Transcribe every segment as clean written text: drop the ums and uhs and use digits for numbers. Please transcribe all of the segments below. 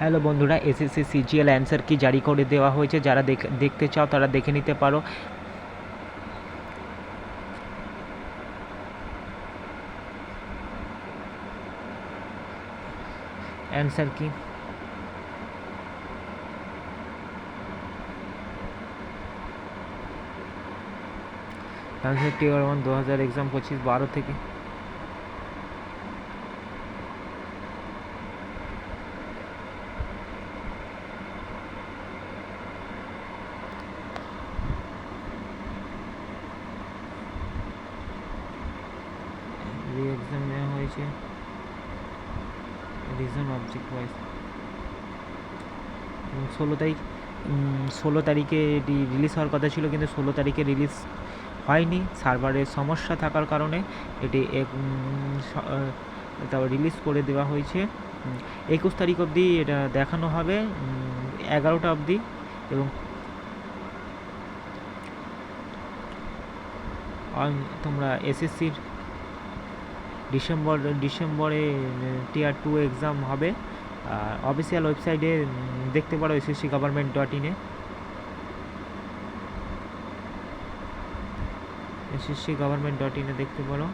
Hello বন্ধুরা, SSC CGL answer কি জারি করে দেওয়া হয়েছে। যারা দেখতে চাও তারা দেখে নিতে পারো। অ্যান্সার কি অ্যান্সার টিয়ার 1 2000 এক্সাম 25/12 থেকে। এক্সাম নেওয়া হয়েছে রিজন অবজেক্ট ওয়াইজ 16 তারিখ। 16 তারিখে এটি রিলিজ হওয়ার কথা ছিল, কিন্তু 16 তারিখে রিলিজ হয়নি। সার্ভারের সমস্যা থাকার কারণে এটি তারপর রিলিজ করে দেওয়া হয়েছে। 21 তারিখ অবধি এটা দেখানো হবে, 11টা অবধি। এবং তোমরা এসএসসির ডিসেম্বরে টিয়ার 2 এক্সাম হবে। অফিসিয়াল ওয়েবসাইটে দেখতে পারো sscgovernment.in-এ। sscgovernment.in-এ দেখতে পারো।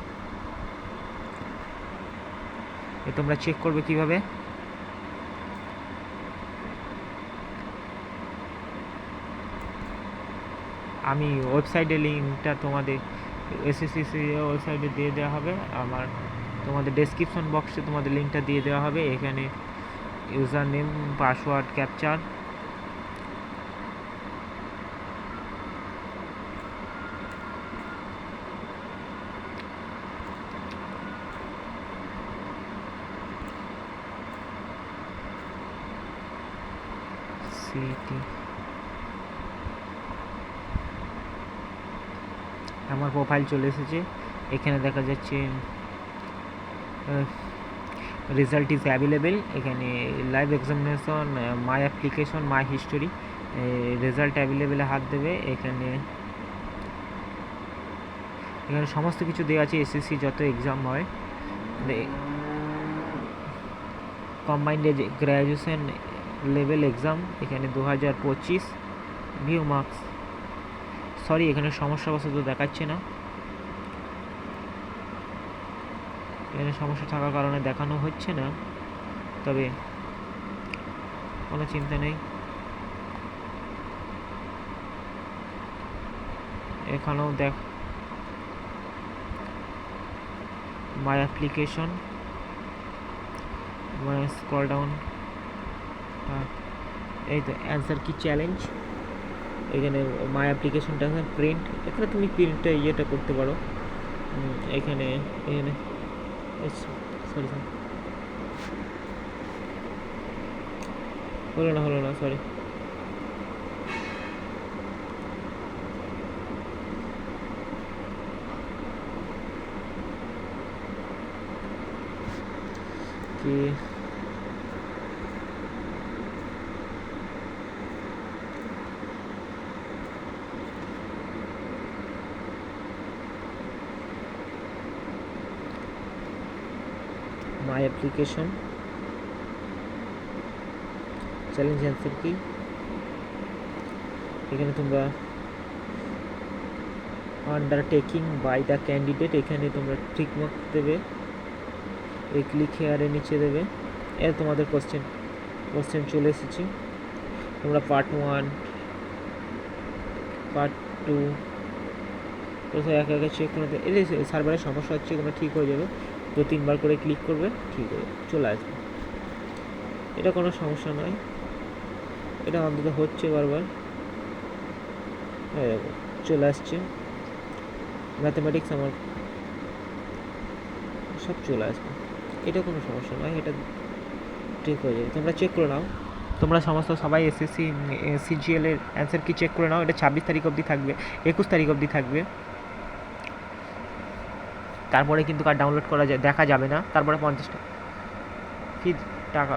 তোমরা চেক করবে কিভাবে? আমি ওয়েবসাইটের লিঙ্কটা তোমাদের এসএসসি ওয়েবসাইটে দিয়ে দেওয়া হবে। তোমাদের ডেসক্রিপশন বক্সে তোমাদের লিঙ্কটা দিয়ে দেওয়া হবে। এখানে ইউজার নেম, পাসওয়ার্ড, ক্যাপচার, আমার প্রোফাইল চলে এসেছে। এখানে দেখা যাচ্ছে রেজাল্ট ইজ অ্যাভেলেবেল। এখানে live examination, my application, my history, result অ্যাভেলেবেলে হাত দেবে। এখানে সমস্ত কিছু দেওয়া আছে। এসএসসি যত এক্সাম হয়, কম্বাইন্ড গ্র্যাজুয়েশন লেভেল এক্সাম এখানে 2025 ভিউ মার্কস। সরি, এখানে সমস্যাবশত দেখাচ্ছে না। এখানে সমস্যা থাকার কারণে দেখানো হচ্ছে না, তবে কোনো চিন্তা নেই। এখানেও দেখ মাই অ্যাপ্লিকেশন, স্ক্রল ডাউন, এই তো অ্যান্সার কি চ্যালেঞ্জ। এখানে মাই অ্যাপ্লিকেশনটা প্রিন্ট, এখানে তুমি প্রিন্টটা ইয়েটা করতে পারো। এখানে সরি হলো না সরি। কি মাই অ্যাপ্লিকেশন চ্যালেঞ্জ অ্যান্সার কি। এখানে তোমরা আন্ডারটেকিং বাই দ্য ক্যান্ডিডেট, এখানে তোমরা ঠিক মার্ক দেবে। এই ক্লিক হেয়ারে নিচে দেবে। এর তোমাদের কোশ্চেন চলে এসেছে। তোমরা পার্ট 1, পার্ট 2 একে একে চেক করে দেবে। এই সার্ভারের সমস্যা হচ্ছে, তোমরা ঠিক হয়ে যাবে। 2-3 বার করে ক্লিক করবে, ঠিক হয়ে চলে আসবে। এটা কোনো সমস্যা নয়, এটা অন্তত হচ্ছে বারবার। চলে আসছে। ম্যাথমেটিক্স আমার সব চলে আসবে, এটা কোনো সমস্যা নয়, এটা ঠিক হয়ে যাবে। তোমরা চেক করে নাও। তোমরা সবাই এসএসসি সিজিএল এর অ্যান্সার কি চেক করে নাও। এটা 26 তারিখ অবধি থাকবে, 21 তারিখ অবধি থাকবে। তারপরে কিন্তু কার ডাউনলোড করা দেখা যাবে না। তারপরে 50 টাকা